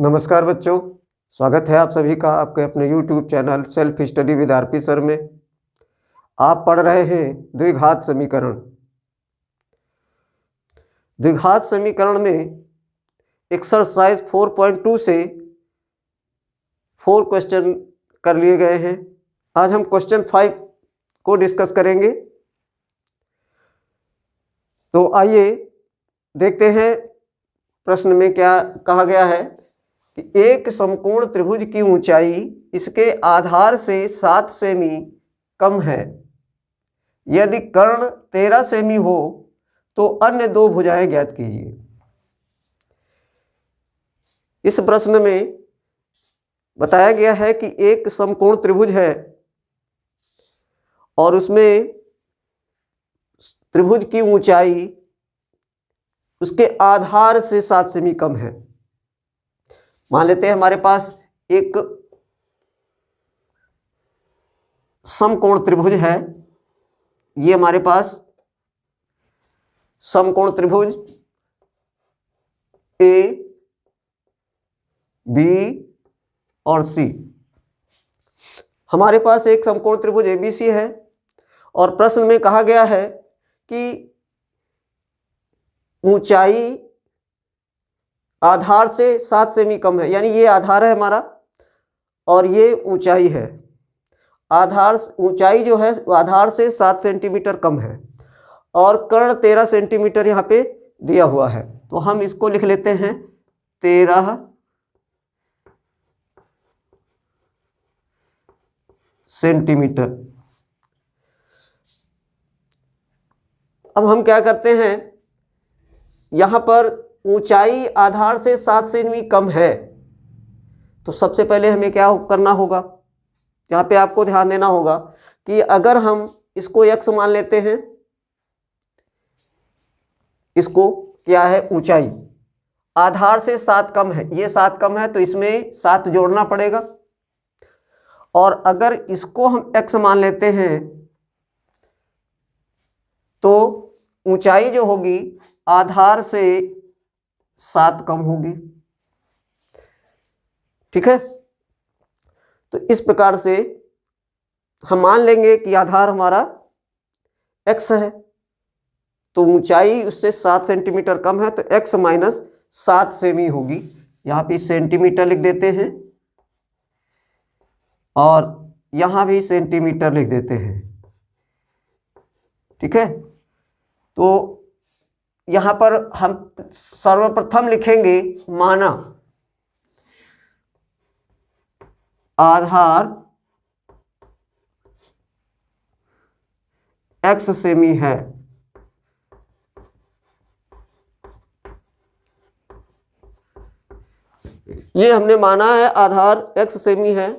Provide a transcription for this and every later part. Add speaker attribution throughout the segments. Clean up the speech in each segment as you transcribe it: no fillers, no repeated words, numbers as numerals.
Speaker 1: नमस्कार बच्चों, स्वागत है आप सभी का आपके अपने YouTube channel self study with RP sir में। आप पढ़ रहे हैं द्विघात समीकरण। द्विघात समीकरण में एक्सरसाइज 4.2 से 4 क्वेश्चन कर लिए गए हैं। आज हम क्वेश्चन 5 को डिस्कस करेंगे। तो आइए देखते हैं प्रश्न में क्या कहा गया है कि एक समकोण त्रिभुज की ऊंचाई इसके आधार से 7 सेमी कम है। यदि कर्ण 13 सेमी हो तो अन्य दो भुजाएं ज्ञात कीजिए। इस प्रश्न में बताया गया है कि एक समकोण त्रिभुज है और उसमें त्रिभुज की ऊंचाई उसके आधार से 7 सेमी कम है। मान लेते हैं हमारे पास एक समकोण त्रिभुज है। ये हमारे पास समकोण त्रिभुज ए बी और सी। हमारे पास एक समकोण त्रिभुज एबीसी है और प्रश्न में कहा गया है कि ऊंचाई आधार से 7 सेमी कम है, यानी ये आधार है हमारा और ये ऊंचाई है। आधार ऊंचाई जो है आधार से 7 सेंटीमीटर कम है और कर्ण 13 सेंटीमीटर यहाँ पे दिया हुआ है। तो हम इसको लिख लेते हैं 13 सेंटीमीटर। अब हम क्या करते हैं, यहाँ पर ऊंचाई आधार से 7 सेमी कम है तो सबसे पहले हमें क्या करना होगा, यहाँ पे आपको ध्यान देना होगा कि अगर हम इसको x मान लेते हैं, इसको क्या है ऊंचाई आधार से 7 कम है, ये 7 कम है तो इसमें 7 जोड़ना पड़ेगा। और अगर इसको हम x मान लेते हैं तो ऊंचाई जो होगी आधार से 7 कम होगी। ठीक है, तो इस प्रकार से हम मान लेंगे कि आधार हमारा x है तो ऊंचाई उससे 7 सेंटीमीटर कम है तो x माइनस 7 सेमी होगी। यहाँ पे सेंटीमीटर लिख देते हैं और यहाँ भी सेंटीमीटर लिख देते हैं। ठीक है, तो यहाँ पर हम सर्वप्रथम लिखेंगे माना आधार x सेमी है। ये हमने माना है आधार x सेमी है।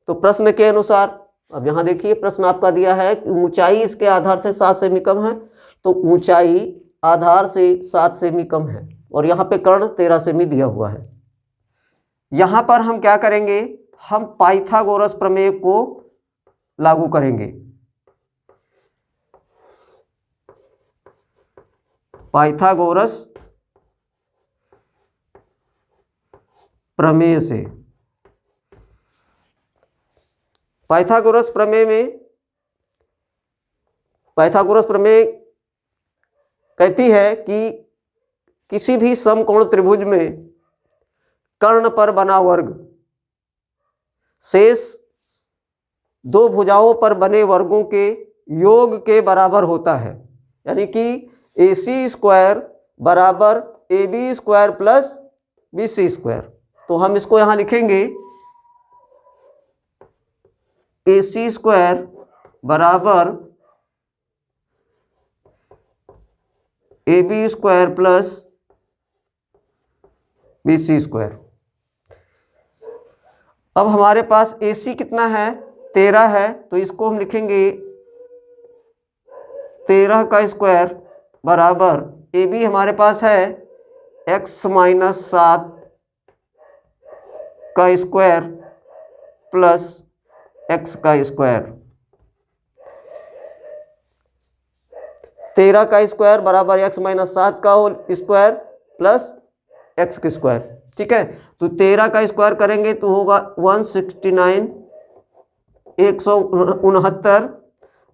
Speaker 1: तो प्रश्न के अनुसार अब यहाँ देखिए प्रश्न आपका दिया है कि ऊंचाई इसके आधार से 7 सेमी कम है तो ऊंचाई आधार से 7 सेमी कम है और यहाँ पे कर्ण 13 सेमी दिया हुआ है। यहाँ पर हम क्या करेंगे, हम पाइथागोरस प्रमेय को लागू करेंगे। पाइथागोरस प्रमेय से, पाइथागोरस प्रमेय में पाइथागोरस प्रमेय कहती है कि किसी भी समकोण त्रिभुज में कर्ण पर बना वर्ग शेष दो भुजाओं पर बने वर्गों के योग के बराबर होता है। यानी कि AC स्क्वायर बराबर AB square plus BC square. तो हम इसको यहाँ लिखेंगे AC स्क्वायर बराबर AB square plus BC square. अब हमारे पास AC कितना है 13 है तो इसको हम लिखेंगे 13 का स्क्वायर बराबर AB हमारे पास है x माइनस 7 का स्क्वायर प्लस x का स्क्वायर। 13 का स्क्वायर बराबर x माइनस 7 का होल स्क्वायर प्लस x का स्क्वायर। ठीक है, तो 13 का स्क्वायर करेंगे तो होगा 169 169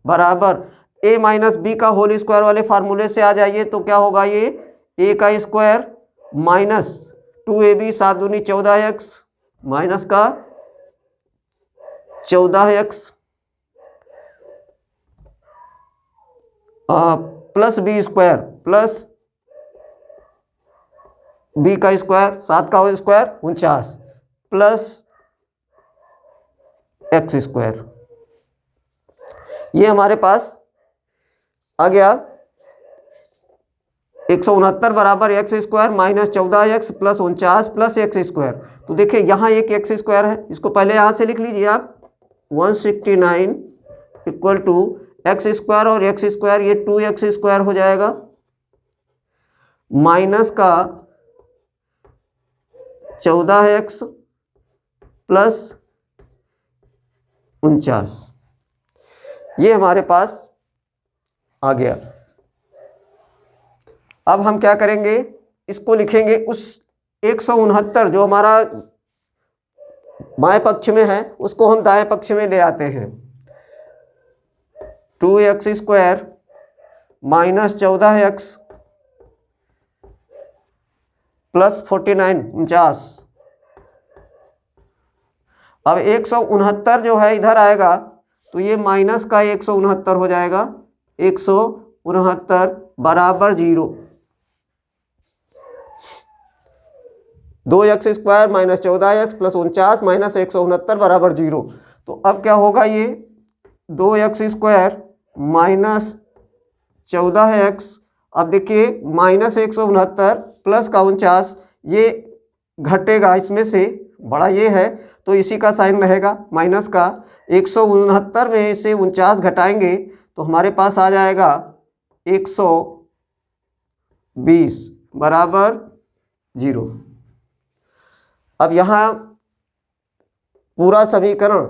Speaker 1: बराबर a माइनस बी का होल स्क्वायर वाले फार्मूले से आ जाइए तो क्या होगा, ये a का स्क्वायर माइनस 2ab 7 दूनी 14x माइनस का 14x plus b square plus b का स्क्वायर 7 का स्क्वायर 49 प्लस एक्स स्क्वायर। ये हमारे पास आ गया 169 बराबर x square minus 14x plus 49 plus x square. तो देखिए यहाँ एक एक्स स्क्वायर है, इसको पहले यहाँ से लिख लीजिए आप 169 इक्वल टू एक्स स्क्वायर और एक्स स्क्वायर ये 2x स्क्वायर हो जाएगा माइनस का 14x प्लस 49, ये हमारे पास आ गया। अब हम क्या करेंगे, इसको लिखेंगे उस 169 जो हमारा बाएं पक्ष में है उसको हम दाएं पक्ष में ले आते हैं। 2x square minus 14x plus 49 49। अब 169 जो है इधर आएगा तो ये माइनस का 169 हो जाएगा, 169 बराबर 0। 2x square minus 14x plus 49 minus 169 बराबर 0। तो अब क्या होगा, ये 2x स्क्वायर माइनस 14x, अब देखिए माइनस 169 प्लस का 49, ये घटेगा इसमें से, बड़ा ये है तो इसी का साइन रहेगा माइनस का। 169 में से 49 घटाएंगे तो हमारे पास आ जाएगा 120 बराबर 0। अब यहाँ पूरा समीकरण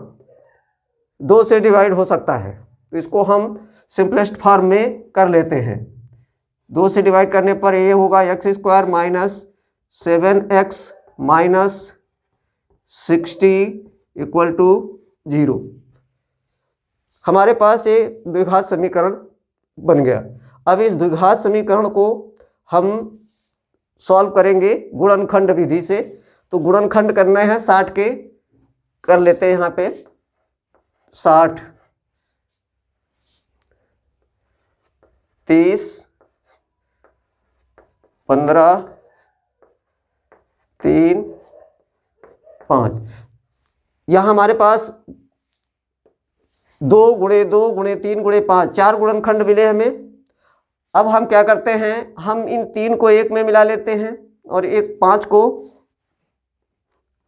Speaker 1: 2 से डिवाइड हो सकता है तो इसको हम सिंपलेस्ट फॉर्म में कर लेते हैं। 2 से डिवाइड करने पर ये होगा x square minus 7x minus 60 equal to 0। हमारे पास ये द्विघात समीकरण बन गया। अब इस द्विघात समीकरण को हम सॉल्व करेंगे गुणनखंड विधि से। तो गुणनखंड करना है 60 के, कर लेते हैं यहाँ पे 60 30 15 3 5। यहाँ हमारे पास 2 गुणे 2 गुणे 3 गुणे 5 4 गुणनखंड मिले हमें। अब हम क्या करते हैं, हम इन 3 को एक में मिला लेते हैं और एक 5 को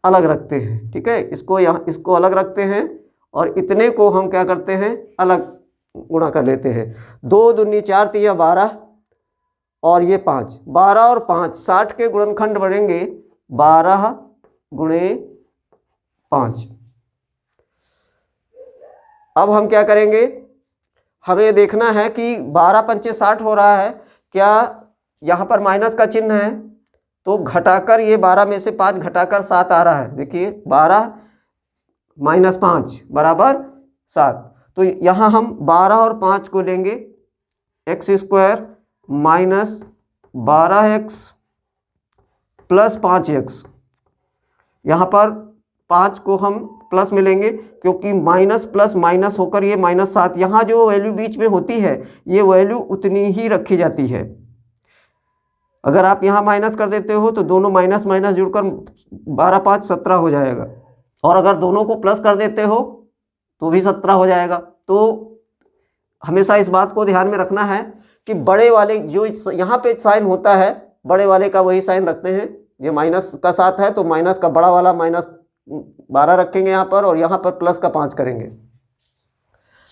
Speaker 1: अलग रखते हैं। ठीक है, इसको यहाँ इसको अलग रखते हैं और इतने को हम क्या करते हैं, अलग गुणा कर लेते हैं। 2 दूनी 4 3 12 और ये 5, 12 और 5 60 के गुणनखंड बनेंगे 12 गुणे 5। अब हम क्या करेंगे, हमें देखना है कि 12 पंचे 60 हो रहा है, क्या यहाँ पर माइनस का चिन्ह है तो घटाकर ये 12 में से 5 घटाकर 7 आ रहा है। देखिए 12 माइनस 5 बराबर 7। तो यहाँ हम 12 और 5 को लेंगे, x square minus 12x plus 5x। यहाँ पर 5 को हम प्लस में लेंगे क्योंकि माइनस प्लस माइनस होकर ये माइनस 7, यहाँ जो वैल्यू बीच में होती है ये वैल्यू उतनी ही रखी जाती है। अगर आप यहाँ माइनस कर देते हो तो दोनों माइनस माइनस जुड़कर 12 5 17 हो जाएगा, और अगर दोनों को प्लस कर देते हो तो भी 17 हो जाएगा। तो हमेशा इस बात को ध्यान में रखना है कि बड़े वाले जो यहाँ पे साइन होता है बड़े वाले का वही साइन रखते हैं। ये माइनस का 7 है तो माइनस का बड़ा वाला माइनस 12 रखेंगे यहाँ पर, और यहाँ पर प्लस का 5 करेंगे।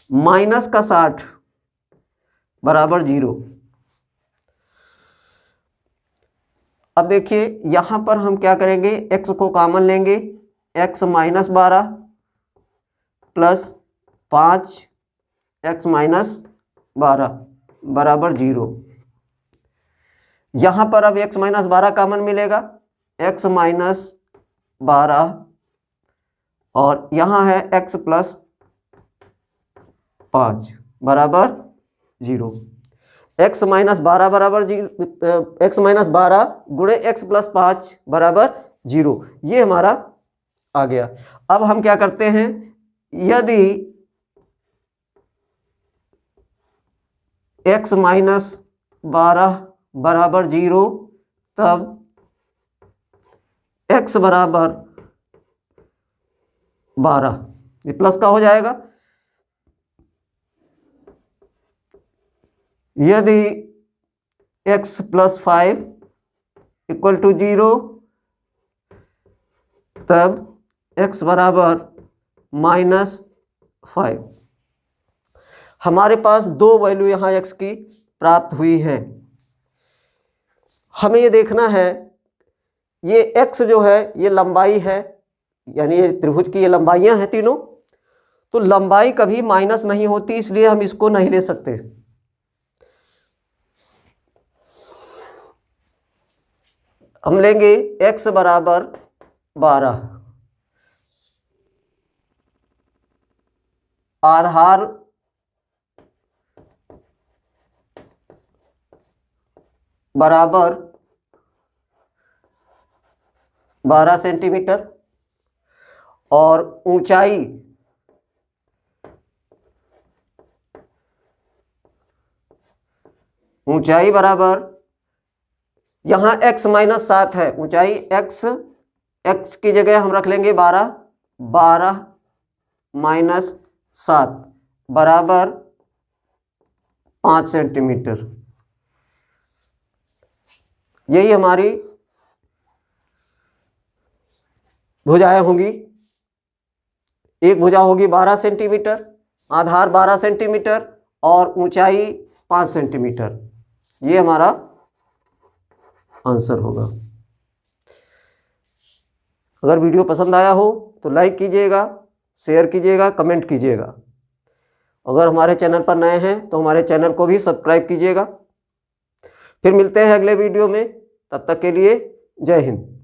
Speaker 1: माइनस का 60 बराबर 0। अब देखिए यहाँ पर हम क्या करेंगे, x को कॉमन लेंगे, x minus 12 plus 5x minus 12 बराबर 0। यहाँ पर अब x माइनस 12 कॉमन मिलेगा, x माइनस 12 और यहाँ है x प्लस 5 बराबर 0। x माइनस 12 बराबर 0, x माइनस 12 गुणे x प्लस 5 बराबर 0, ये हमारा आ गया। अब हम क्या करते हैं, यदि x माइनस 12 बराबर 0 तब x बराबर 12, ये प्लस का हो जाएगा। यदि x प्लस 5 इक्वल टू 0 तब x बराबर -5। हमारे पास दो वैल्यू यहाँ x की प्राप्त हुई है। हमें ये देखना है, ये x जो है ये लंबाई है, यानी ये त्रिभुज की ये लंबाइयाँ हैं तीनों, तो लंबाई कभी माइनस नहीं होती, इसलिए हम इसको नहीं ले सकते। हम लेंगे x बराबर 12, आधार बराबर 12 सेंटीमीटर और ऊंचाई बराबर, यहाँ x माइनस 7 है, ऊंचाई x की जगह हम रख लेंगे 12 माइनस 7 बराबर 5 सेंटीमीटर। यही हमारी भुजाएं होंगी। एक भुजा होगी 12 सेंटीमीटर, आधार 12 सेंटीमीटर और ऊंचाई 5 सेंटीमीटर। ये हमारा आंसर होगा। अगर वीडियो पसंद आया हो तो लाइक कीजिएगा, शेयर कीजिएगा, कमेंट कीजिएगा। अगर हमारे चैनल पर नए हैं तो हमारे चैनल को भी सब्सक्राइब कीजिएगा। फिर मिलते हैं अगले वीडियो में, तब तक के लिए जय हिंद।